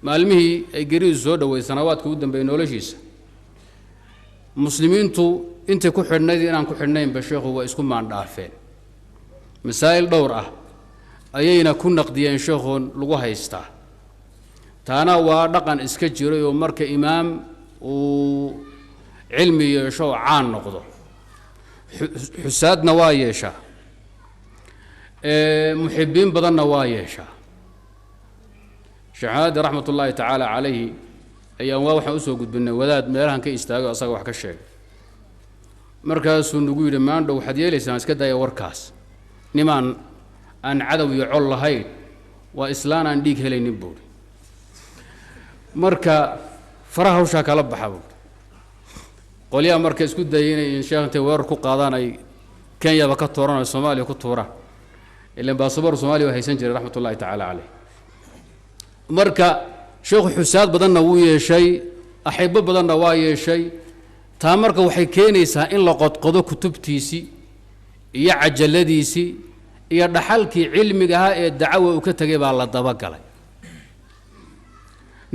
maalmihii ay gariisu soo dhaweey sanawaadka u dambeeyay noloshiisa muslimiintu inta ku xidhnayd inaan ku xidhnayn ba sheekhu waa isku maandhaafeen masaa'il dhowr ah ayayna ku naqdiyeen sheekhoon lagu haystaa taana waa dhaqan iska jiray oo marka imaam uu cilmi yeesho caan noqdo xusaadna waa yeeshaa muxibbiin badanna waa yeeshaa shahaada raxmatullaahi tacaala calayhi ayaan waa waxaan usoo gudbinay wadaad meelahan ka istaago asaga wax ka sheegay markaasuu nagu yidhi maandhow waxaad yeelaysaan iska daya warkaas nimaan aan cadow iyo col lahayn waa islaan aan dhiig helaynin buuri marka faraha hawshaa kala baxa buuri qolyaha marka isku dayay inay sheekh intay weerar ku qaadaan ay kenyaba ka tuuraan oo soomaaliya ku tuuraan ilaan baasaboor soomaaliya waa haysan jiray raxmatullaahi tacaala caleyh marka sheekhu xusaad badanna wuu yeeshay axibbo badanna waa yeeshay taa marka waxay keenaysaa in la qodqodo kutubtiisii iyo cajaladiisii iyo dhaxalkii cilmiga ahaa ee dacawa uu ka tegay baa la dabagalay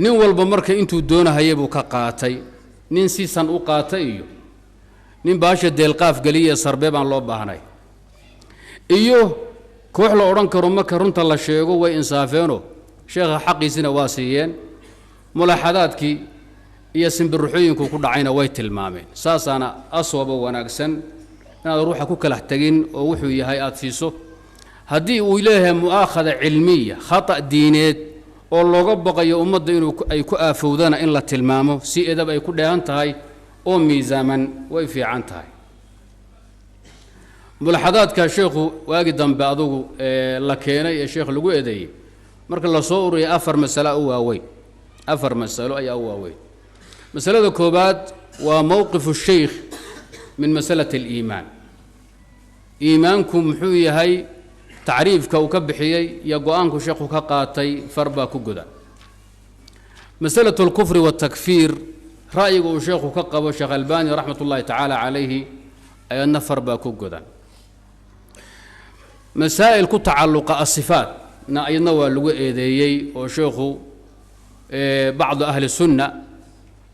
nin walba marka intuu doonahayay buu ka qaatay nin siisan u qaatay iyo nin baasha deelqaaf geliya sarbe baan loo baahnay iyo koox la odhan karo marka runta la sheego way insaafeenoo sheekha xaqiisina waa siiyeen mulaaxadaadkii iyo simbirruxooyinku ku dhacayna way tilmaameen saasaana aswaba wanaagsan inaad ruuxa ku kala tagin oo wuxuu yahay aad siiso haddii uu leeyahay mu'aakhada cilmiya khata' diineed oo looga baqayo ummadda inuu ay ku aafowdana in la tilmaamo si edab ay ku dheehan tahay oo miisaaman way fiican tahay mulaaxadaadka sheekhu waagi dambe adugu la keenay ee sheekh lagu eedeeyey marka la soo ururiyay afar mas'alo ayaa u waaweyn masalada koobaad waa mowqifu sheekh min masalati aliimaan iimaanku muxuu yahay tacriifka uu ka bixiyey iyo go-aanku sheekhu ka qaatay far baa ku goda masalatu alkufri waatakfiir ra'yiga uu sheekhu ka qabo sheekh albaani raxmatullaahi tacaala calayhi ayadna far baa ku godan masaa'il ku tacalluqa asifaat na ayadna waa lagu eedeeyey oo sheekhu bacdu ahli sunna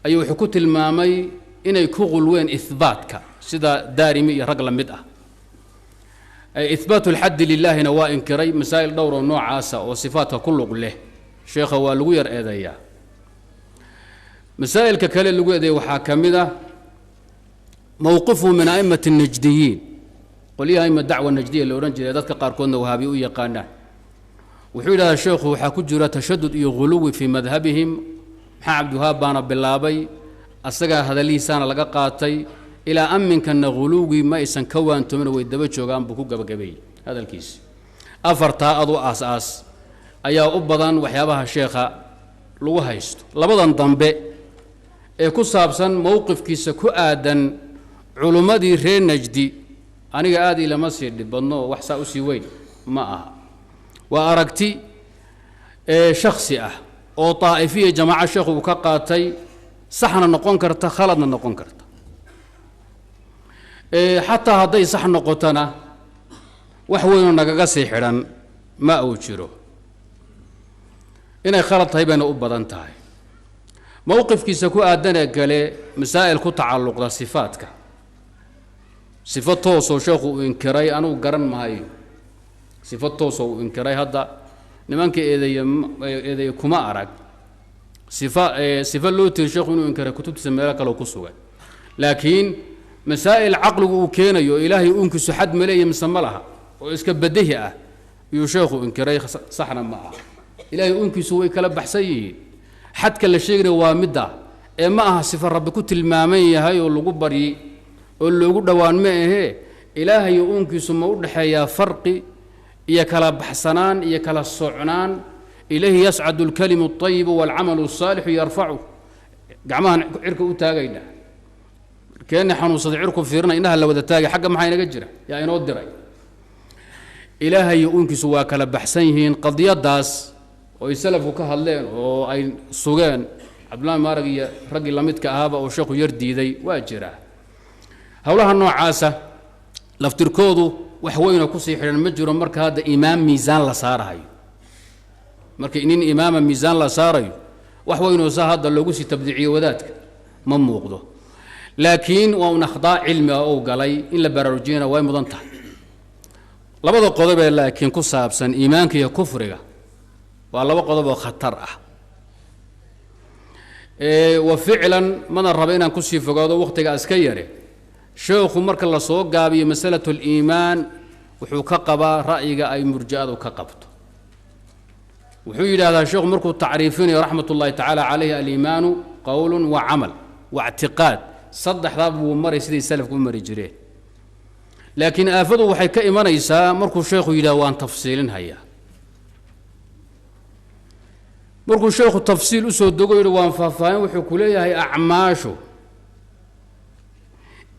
ayuu wuxuu ku tilmaamay inay ku qulween ihbaatka sida daarimi iyo rag la mid ah ihbaatu alxaddi lilaahina waa inkiray masaa'il dhowr oo noocaasa oo sifaatka ku lug leh sheekha waa lagu yar eedeeyaa masaa'ilka kale lagu eedeeyey waxaa ka mid ah mowqifu min a'immati الnajdiyiin qolyaha ima dacwa najdiya la odhan jiray dadka qaarkoodna wahaabi u yaqaanaan wuxuu yidhahdaa sheekhu waxaa ku jira tashadud iyo ghuluwi fii madhabihim maxaa cabdiwahaab baana bilaabay asagaa hadallihiisaana laga qaatay ilaa aminkana ghuluwgii ma aysan ka waantoomina way daba joogaan buu ku gabagabeeyey hadalkiisi afartaa adu aas ayaa u badan waxyaabaha sheekha lagu haysto labadan dambe ee ku saabsan mowqifkiisa ku aadan culummadii reer najdi aniga aad ilama sii dhibadno wax saa u sii weyn ma aha waa aragti shakhsi ah oo طaa'ifiya jamaaca sheekhu uu ka qaatay saxna noqon karta khaladna noqon karta xataa hadday sax noqotona wax weynoo nagaga sii xidhan ma uu jiro inay khalad tahay bayna u badan tahay mowqifkiisa ku aadanee kale masaa'il ku tacalluqda sifaadka sifo toosoo sheekhu uu inkiray anugu garan mahayo sifo toosoo uu inkiray hadda nimanka eedeeye kuma arag sifo loo tiri sheekhu inuu inkiray kutubtiisa meelo kaleo ku sugan laakiin masaa'il caqligu uu keenayo ilaahay uunkiisu xad ma leeya mise ma laha oo iska badahi ah iyuu sheekhu inkiray saxna ma aha ilaahay uunkiisu way kala baxsan yihiin xadka la sheegaya waa midda ee ma aha sifo rabbi ku tilmaaman yahay oo lagu baryi oo loogu dhowaan ma ahee ilaahay uunkiisu ma u dhexeeyaa farqi iyo kala baxsanaan iyo kala socnaan ilayhi yascadu alkalimu alطayibu waalcamalu الsaalixu yarfacu gacmahan cirka u taagayna keena xanuunsada cirku fiirina inaha la wada taagay xagga maxaa inaga jira yaa inoo diray ilaahay uunkiisu waa kala baxsan yihiin qadiyadaas oo ay salafku ka hadleen oo ay sugeen cabdullahi maarag iyo raggii la midka ahaaba oo sheekhu yar diiday waa jiraa howlaha noocaasa laftirkoodu wax weynoo kusii xidhan ma jiro marka hadda imaam miisaan la saarahayo marka nin imaama miisaan la saarayo وحوينو سهد لوغو سي تبديعي وذاتك ما موقدو لكن وان اخطاء علمي او قالي الا براروجينا واي مدنتا لبدا قodب لكن ku saabsan iimaanka iyo kufriga waa laba qodob oo khatar ah wa ficlan mana raba inaan ku sii fogaado waqtiga iska yare sheekhu marka la soo gaabiyo mas'alatu iimaan wuxuu ka qabaa ra'yiga ay murji'adu ka qabto wuxuu yiraahdaa sheekhu markuu tacriifinayo raxmatullaahi ta'ala alayhi al-iimaan qawlun wa 'amal wa i'tiqaad saddexda buu maray sidii salafku mari jireen laakiin aafadu waxay ka imanaysaa markuu sheekhu yiraahdo waan tafsiilin hayaa markuu sheekhu tafsiil u soo dogo yiri waan faahfaahin wuxuu ku leeyahay acmaashu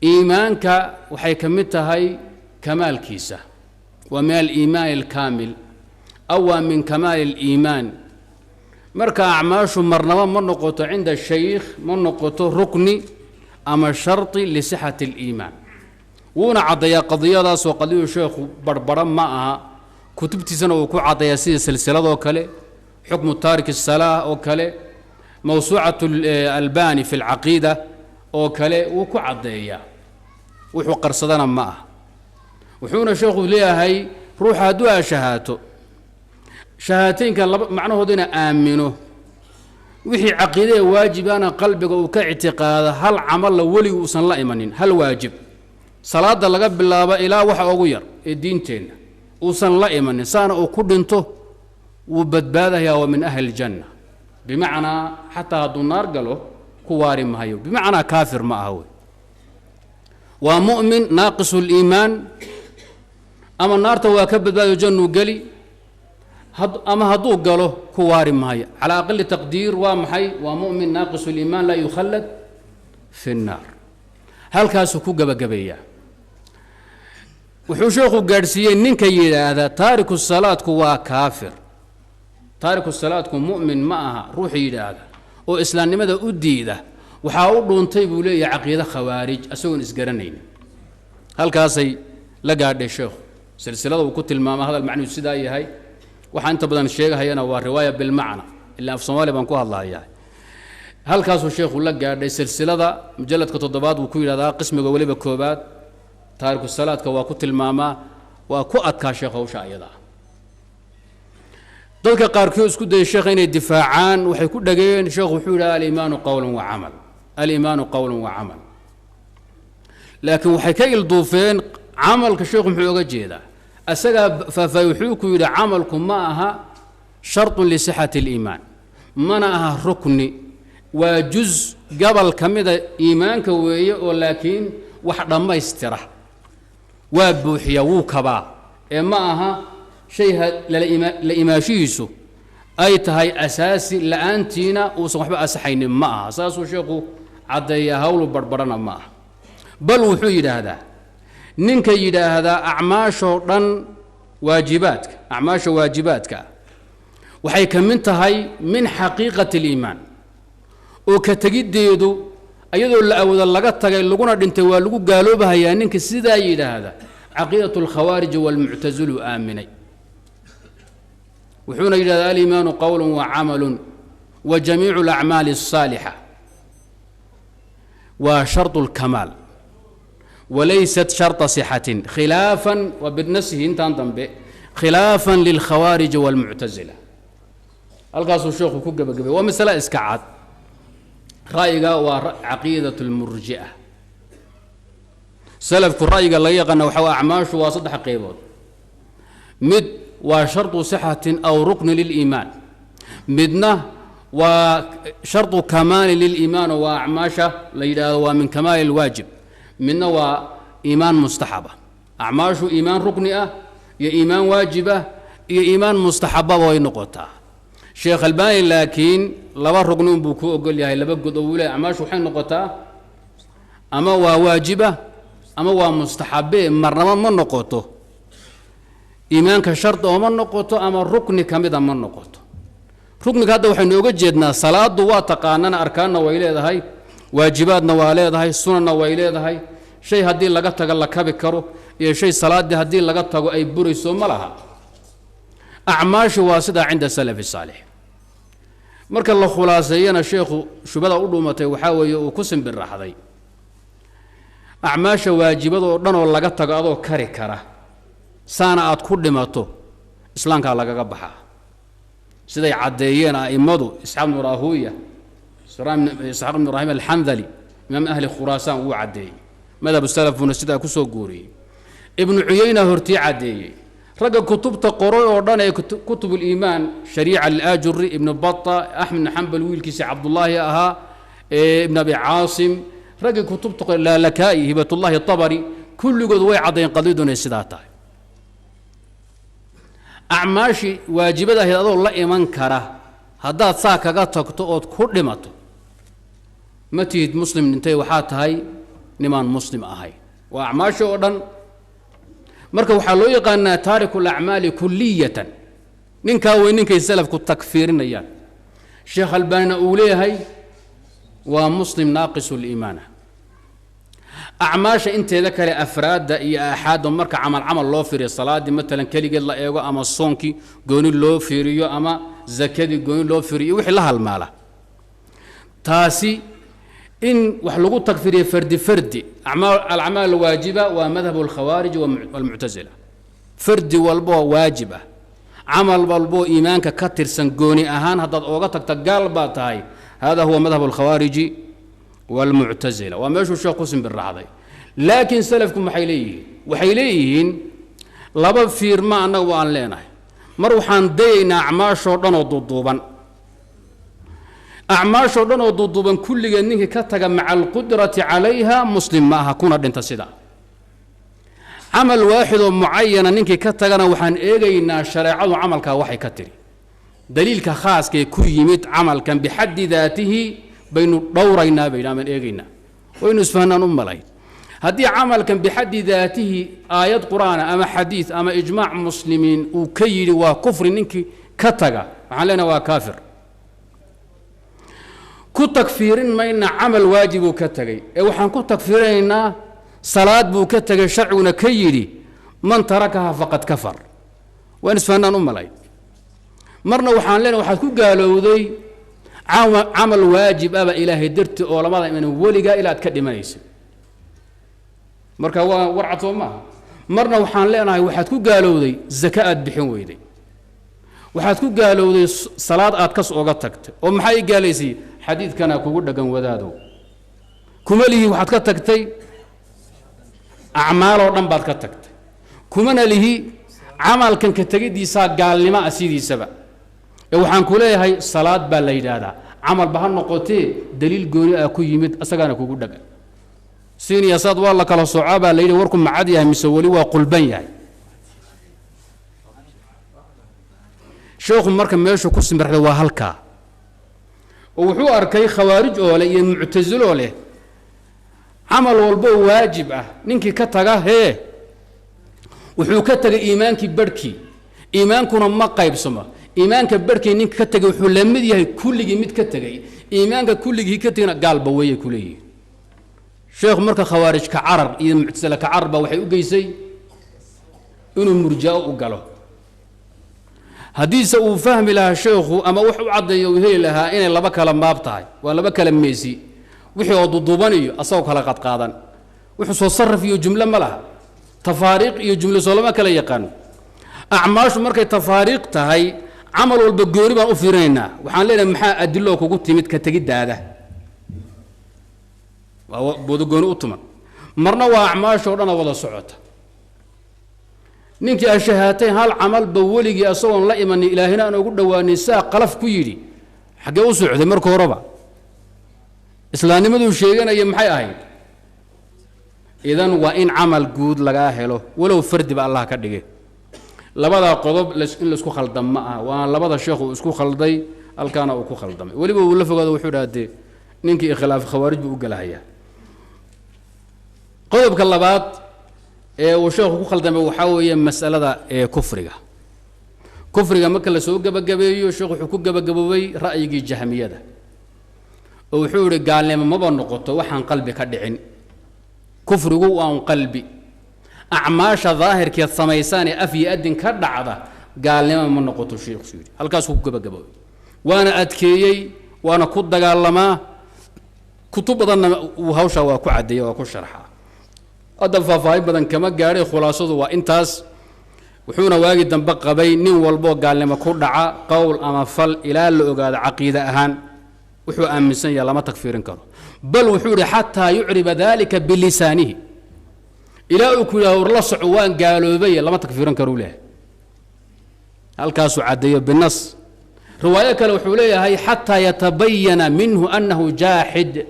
iimaanka waxay ka mid tahay kamaalkiisa wa min al-iimaan al-kaamil aw min kamaal al-iimaan marka acmaashu marnaba ma noqoto cinda shaykh ma noqoto rukni ama sharti li sihhati al-iimaan wuuna cadaya qadiyadaas oo qadiyo sheekhu barbara ma aha kutubtiisana uu ku cadaya sida silsilado kale حكم تارك الصلاة أو كله موسوعة الألباني في العقيدة أو كله وكعضية وحو قرصدنا معه وحونا شيخ ليها هي روح هدوها شهاته شهاتين كان معناه هدينا آمنه وحي عقيدة واجب أنا قلبك وكاعتقاد هل عمل ولي وصن لا إيمانين هل واجب صلاة لقب الله إلى وحا أغير الدينتين وصن لا إيمانين سانا وكدنته وبدباده يا ومن أهل الجنة بمعنى حتى هذا النار قالوا كواري ما هيو بمعنى كافر ما هو ومؤمن ناقص الإيمان أما النار تواكب بدباده جنة قلي أما هدو قالوا كواري ما هي على أقل تقدير ومحي ومؤمن ناقص الإيمان لا يخلد في النار هل كاسكو قبقبية وحوشوخو قارسيين ننك هذا تارك الصلاة كوا كافر تارك الصلاة كن مؤمن معها روحي هذا وإسلام لماذا أدي ذا وحاول طيب ولي عقيدة خوارج أسون إسقرنين هل كاسي لقى الشيخ سلسلة وكنت الماما هذا المعنى السداية هاي وحانت بدن الشيخ هي أنا والرواية بالمعنى اللي في صومالي بنكوها الله إياه هل كاسو الشيخ لقى سلسلة مجلد كتضباط وكويل هذا قسم قولي بكوبات تارك الصلاة كواكت الماما وكوأت كاشيخ وشايدا dadka qaarkood isku day sheekh inay difaacaan waxay ku dhageen sheekh wuxuu yiraahdaa al-iimaan qawlun wa 'amal al-iimaan qawlun wa 'amal laakiin waxay ka ilduufeen amalka sheekh muxuu uga jeedaa asaga faafay wuxuu ku yiraahdaa amalku ma aha shartun li sihhati al-iimaan mana aha rukni waa juz gabal kamida iimaanka weeye oo laakiin wax dhamaystira waa buuxiya wuu kabaa ee ma aha شيء لإماشيسو أي تهاي أساسي لأنتينا وصحبة أسحين معها أساسو شيخو عدي هولو بربرنا معها بل وحيد هذا ننك يدا هذا أعماشو رن واجباتك أعماشو واجباتك وحي كمن تهاي من حقيقة الإيمان وكتجد يدو أيضا الأول لقت لقونا دنتوا لقو قالوا بها يا ننك سيدا يدا هذا عقيدة الخوارج والمعتزل آمنين وحون إلى الإيمان قول وعمل وجميع الأعمال الصالحة وشرط الكمال وليست شرط صحة خلافا وبالنسه انت به خلافا للخوارج والمعتزلة القاص الشيخ كوكب ومسألة إسكعات رأيقا وعقيدة المرجئة سلف كرأيقا اللي يقنا وحوى أعماش وصد حقيبات مد وشرط صحة أو ركن للإيمان مدنا وشرط كمال للإيمان وأعماشه ليلا ومن كمال الواجب منا وإيمان مستحبة أعماشه إيمان ركنئة يا إيمان واجبة يا إيمان مستحبة وينقطع شيخ الباني لكن لبا ركنون بوكو أقول يا لبا قد أولى أعماشه حين نقطع أما واجبة أما مستحبة مرة ما نقطه إيمانك شرط وما نقطه أما الركن كمدا ما نقطه ركن هذا وحين يوجدنا صلاة واتقاننا أركاننا وإلى هاي واجباتنا وإلى هاي سننا وإلى هاي شيء هدي لقطة قال لك بكرو يا شيء صلاة دي هدي لقطة أي بريس وما لها أعماش واسدة عند السلف الصالح marka la khulaaseeyana sheekhu shubada u dhuumatay waxa weeye uu ku simbir raxday acmaasha waajibada oo dhan oo laga tago adoo kari kara saana aad ku dhimato islaamka lagaga baxaa siday cadeeyeen aimadu isxaaq ibn rahuya isxaaq ibn ibrahim al-hanbali imam ahli khurasan uu cadeeyay madhab salafuna sida ku soo guuriyay ibn uyayna hortii cadeeyay raga kutubta qoray oo dhan ee kutub al-iimaan shariica al-ajuri ibn batta ahmed hanbal wiilkiisa abdullah aha ibn abi aasim raga kutubta la lakai hibatullah at-tabari kulligood way cadeeyeen qadiduna sidaa tahay acmaashi waajibada adoo la iman kara haddaad saa kaga tagto ood ku dhimato ma tihid muslim intay waxaa tahay nimaan muslim ahay waa acmaashi oo dhan marka waxaa loo yaqaanaa taariku alacmaali kulliyatan ninkaa way ninkay salafku takfiirinayaan sheekh albaanina uu leeyahay waa muslim naaqisu liimaana acmaasha inteeda kale afraadda iyo aaxaadda marka camal loo fiiriyo salaadii matalan keligeed la eego ama soonkii gooni loo fiiriyo ama zakadii gooni loo fiiriyo wixii la halmaala taasi in wax lagu takfiriyo fardi alacmaal alwaajiba waa madhab alkhawaarij walmuctazila fardi walbo waajib ah camal walbo iimaanka ka tirsan gooni ahaan haddaad ooga tagta gaal baa tahay hada huwa madhab alkhawaarij والمعتزلة وماشوا شيخ قسم بالرعضي لكن سلفكم وحيليهن لابد فيرما أنه وأن لنا مروحان دينا أعمال شردان وضدوبا أعمال شردان وضدوبا كل جنيه كتج مع القدرة عليها مسلم معها كون أنت سدا عمل واحد معين أنك كتجنا وحن إيجينا شريعة وعملك وحي كتري دليلك خاص كي كيمت عمل كان بحد ذاته بين دورينا بين من ايغينا وين اسفهنا ملay hadii amalkan bihadi dhaatihi ayad quraan ama hadith ama ijma' muslimiin uu ka yiri waa kufri ninki ka taga waxaan leenahay waa kaafir ku takfiirin mayna amal waajib uu ka tagay ee waxaan ku takfiireynaa salaad buu ka tagay sharcuna ka yiri man tarakaha faqad kafar وين اسفهنا ملay marna waxaan leenahay waxaad ku gaalowday عمل واجب أبا إلهي درت أو لماذا من ولقى إلى أتكلم ليس مركا ورعته ما مرنا وحان لنا واحد كو قالوا ذي زكاة بحين ويدي واحد كو قالوا ذي صلاة أتكس أوقتكت ومحي قال لي حديث كان كو قد قن وذادو كمالي واحد كتكتي أعمال ورن بعد كتكت كمنا له عمل كان كتجدي سا قال لي ما أسيدي سبع waxaan ku leeyahay salaad baa la yiraahdaa amal bahan noqotay daliil gooni ah ku yimid asagana kugu dhaga siiniya sad waa la kala soocaba la yiri warku macad yahay mise wali waa qulban yahay sheekhu marka meesha ku simirxday waa halka oo wuxuu arkay khawaarij oo leh iyo mu'tazilo leh amal walbo waajib ah ninkii ka taga wuxuu ka tagay iimaankii barkii iimaankuna ma qaybsamo iimaanka barkii ninka ka tagay wuxuu la mid yahay kulligii mid ka tagay iimaanka kulligii ka tagana gaalba weeye kulligii sheekh marka khawaarij ka carar iyo mu'tazila ka carba waxay u geysay inuu murji'a u galo hadiisa uu fahmi lahaa sheekhu ama wuxuu cadeeyo heli lahaa inay laba kala maab tahay waa laba kala meesi wixii oo duduubanayo asoo kala qad qaadan wuxuu soo sarraf iyo jumla ma laha tafaariiq iyo jumla soo lama kala yaqaan acmaashu markay tafaariiq tahay عمل والبجوري بان أفيرينا وحان لنا محا أدلو كوكو تيمت كتجد هذا بودجون أوتما مرنا وأعماش ورنا ولا صعود نينك الشهاتين هالعمل بولي أصلا لا إيمان إلهنا أنا أقول ونساء قلف كيري حاجة وسعود مركو ربع إسلامي مدو شيئا يمحي أهين إذن وإن عمل جود لجاهله ولو فرد بقى الله كدقه labada qodob in la isku khaldan ma aha waa labada sheekhu isku khalday alkaana uu ku khaldamay waliba uu la fogaado wuxuu dhaadee ninkii khilaaf khawaarij buu u galahaya qodobka labaad ee uu sheekhu ku khaldamay waxa weeye mas'alada kufriga marka la soo gabagabeeyo sheekhu wuxuu ku gabagaboway ra'yigii jahmiyada oo wuxuu yiri gaalnimo ma noqoto waxaan qalbi ka dhicin kufrigu waa qalbi أعماش ظاهر كي سميساني أفي أدن كدعضة قال لما من نقطة الشيخ سيدي هل كاسو كبا قبوي وانا ادكيي وانا ku dagaalama kutub badan uu hawsha waa ku cadeeyay waa ku sharxa hadda faafaahin badan kama gaaray khulaasadu waa intaas wuxuuna waagi dambe qabay nin walbo gaalnimo ku dhaca qowl ama fal ila la ogaado aqeeda ahaan wuxuu aaminsan yahay lama takfiirin karo bal wuxuu ri hatta yu'rib dhalika bilisanihi ila uu ku yahay la socwaan gaaloobay lama takfiirin karo leeyahay halkaas uu cadeeyo binas رواية كان وحوليها هي حتى يتبين منه أنه جاحد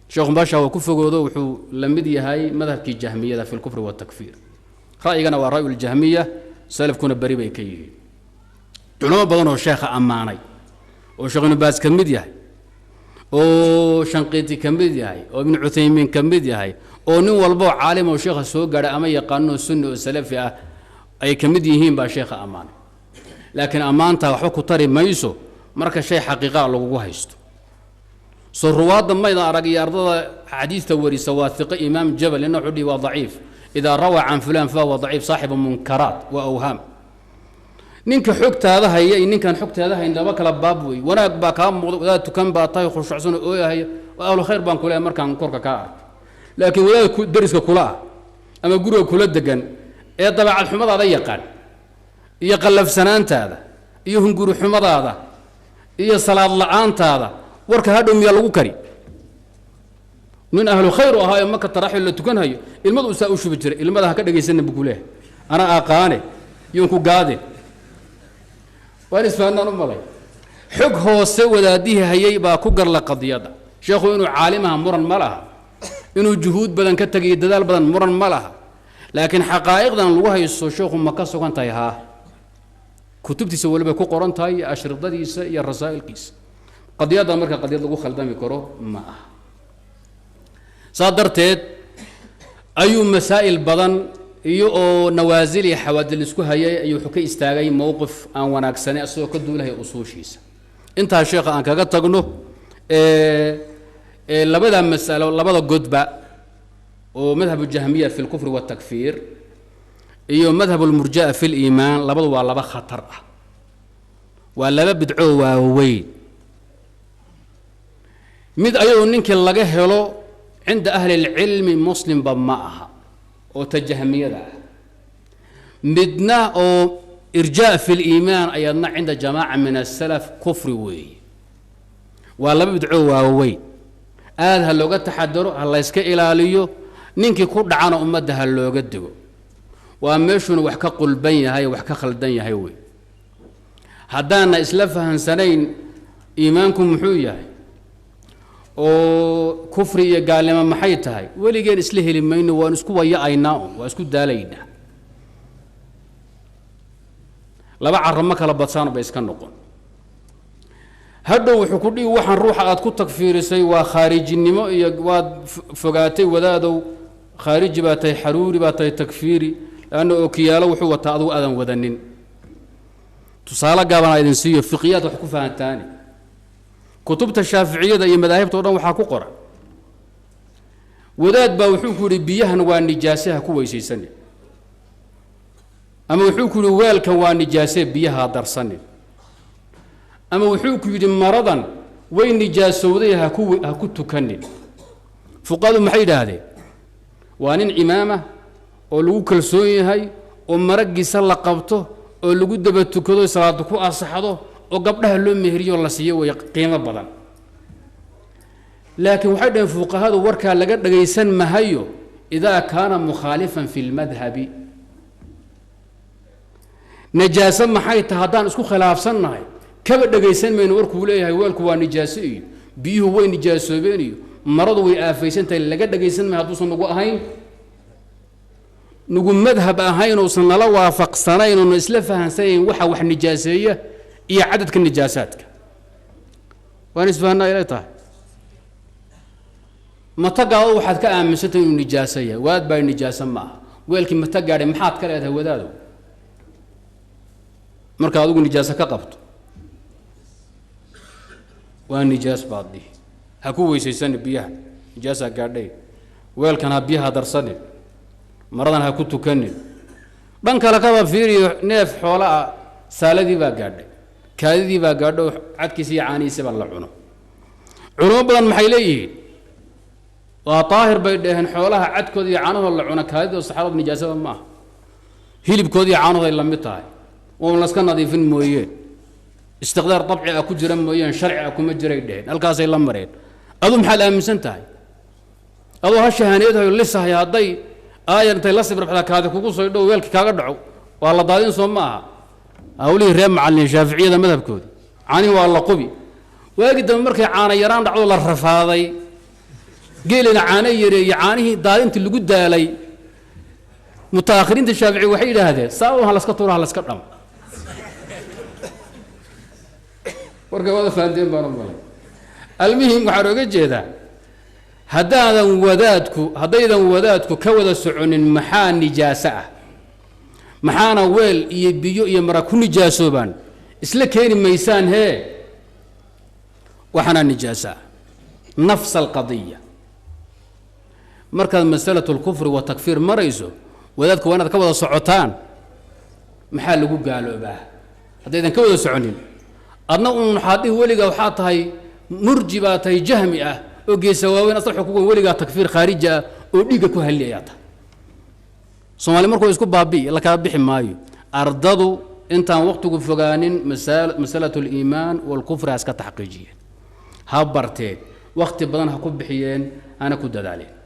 شيخ باشا وكفر وضوحه لمدي هاي مذهب كي الجهمية في الكفر والتكفير رأينا ورأي الجهمية سلف كون بريبا كيه علماء بضنه الشيخ أماني وشيخ باز كمدي هاي وشنقيتي كمدي هاي وابن عثيمين كمدي هاي ونو والبو عالم وشيخ السوق قال أمي قانون السنة والسلفية أي كمدي هين با شيخ أماني لكن أمانتها وحبا كتاري ميسو مركا شيء حقيقة لغو هايستو سو الرواد ما إذا أرقي أرضا حديث توري سواثق إمام جبل إنه عدي وضعيف إذا روى عن فلان فهو ضعيف صاحب منكرات وأوهام نينك حكت هذا هي نينك حكت هذا هي إنما كلا بابوي وانا باكام ولا تكن باطاي خشوع سنة أويا هي وأهل خير بان كلها مركا كوركا كار لكن ولا درسك كلها أما قولوا كل الدقن إيه طبعا الحمض هذا يقال يقلب سنانت هذا يهنجر حمض هذا صلاة لعانت هذا ورك هادهم يلقوا كري من أهل خير وهاي مكة تراحل اللي تكون هاي المضوا سأوش بجري المضى هكذا يسن بقوله أنا أقاني ينكو قادي وارس فانا نمالي حق هو سوى ذاتيه هي باكو قرل قضية شيخو إنه عالمها مرن ملها إنه جهود بدن كتقي الدلال بدن مرن ملها لكن حقائق ذا الوها يسوشوخ مكسو كان تايها كتبتي سوى لبا كو قران تاي اشرطديس يا الرسائل كيس قضيه مركه قضيه لو خلدامي كرو ما صادرتيد اي مسائل بدن iyo nawazil iyo xawaadil isku hayay ayuu xukay istaagay mowqif aan wanaagsanay asoo ka duulahay usuushiisa inta sheekha aan kaga tagno labada mas'alo labada godba oo madhab jahmiya fi al-kufr wa at-takfir iyo madhab al-murji'a fi al-iman labadu waa laba khatar ah waa laba bidco waaweyn mid ayuu ninkii laga helo cinda ahli al-ilm muslim bamaaha oo tajahmiyada midna oo irjaa fi al-iman ayadna cinda jamaa'a min as-salaf kufri weey waa laba bidco waaweyn aad ha looga taxadaro ha la iska ilaaliyo ninkii ku dhacana ummadda ha looga digo waa meeshuna wax ka qulban yahay wax ka khaldan yahay way haddaana isla fahansanayn iimaanku muxuu yahay oo kufri iyo gaalnimo maxay tahay weligeen isla heli mayno waan isku wayaynaa waa isku daalayna laba carrama kala badsan bay iska noqon hadhow wuxuu ku dhigi waxaan ruuxa aad ku takfiirisay waa khaarijinimo iyo waad fogaatay wadaadow khaariji baa tahay xaruuri baa tahay takfiiri لأنه أوكياله وحوة تعضو أذن وذنين تصالح قابنا إذن سيو فقيات وحكوفها الثاني كتبت الشافعية ذا مذاهب تورا وحكو قرأ وذات باوحوكو ربيهن وان نجاسها كويسي سنة أما وحوكو روالك وان نجاسة بيها درسنة أما وحوكو يدم مرضا وين نجاسة وذيها هكو تكنن فقالوا محيد هذه وان إمامة oo lagu kalsoon yahay oo maragiisa la qabto oo lagu daba tukado salaad ku asaxdo oo gabdhaha loo meehriyo la siiyo way qiimo badan laakiin waxay dheen fuqahadu warka laga dhageysan mahayo ida kaana mukhalifan fil madhhabi najaasa maxay tahay hadaan isku khilaafsanahay kaba dhageysan mayno warku leeyahay weelku waa najaaso iyo biyuhu way najaasoobeen iyo maradu way aafaysantahay laga dhageysan ma haduusan ugu ahayn نقول مذهب أهين وصلنا له وافق سنين ونسلف هنسين وح نجاسية هي عدد النجاسات ونسبة لنا إلى طه ما تقع واحد كأم من ستة النجاسية واد باي النجاسة معه ولكن ما تقع محات كلا هو ذاته مركز أقول نجاسة كقبط والنجاس بعضي هكو يسيسن بيها نجاسة قاعدين ولكن بيها درسني مرضان ها كنت كنن بنك لك فيري نيف حولا سالدي با غادي kaadidii baa gaadho cadkiisa iyo caanihiisa baa la cuno culamo badan maxay leeyihiin waa daahir bay dhaheen xoolaha cadkooda iyo caanahooda la cuno kaadidooda saxaabada nijaasada ma aha hilibkooda iyo caanahooda ay la mid tahay oo laska nadiifin mooyeen istiqdaar dabci ah ku jira mooyeen sharci ah kuma jiray dhaheen halkaasay la mareen adu maxaad aaminsan tahay adoo ha shahaaneedahay lisahay hadday aayan intay la sibirxda kaadi kugu soo dhow weelka kaaga dhaco waa la daadin soo ma aha awlihi reer macallin shaaficiyada madhabkooda caanihi waa la qubi waagi dambe markay caana yaraan dhacdo la rafaaday geelina caana yareeyey caanihii daadintii lagu daalay mutaakhiriinta shaafici waxay yidhaahdeen saa ha laska tuuro ha laska dhamo warka wada fahanteen baan u malay almuhim waxaan oga jeedaa haddaydan wadaadku ka wada soconin maxaa nijaaso ah maxaana weel iyo biyo iyo mara ku nijaasoobaan isla keeni maysaan hee waxaana nijaaso ah nafs alqadiya markaad masalatu lkufri wa takfiir marayso wadaadku waa inaad ka wada socotaan maxaa lagu gaaloobaa haddaydan ka wada soconin adna uun xaadihi weligaa waxaa tahay murji baa tahay jahmi ah oo geesa waaweyn asal xukuugan weligaa takfiir khaariji ah oo dhiigga ku halli ayaa tahay soomaali markuu isku baabi'i la kala bixi maayo ardadu intaan waqtigu fogaanin masalatu aliimaan walkufri ha iska taxqiijiyeen ha barteen waqti badan ha ku bixiyeen ana ku dadaaleen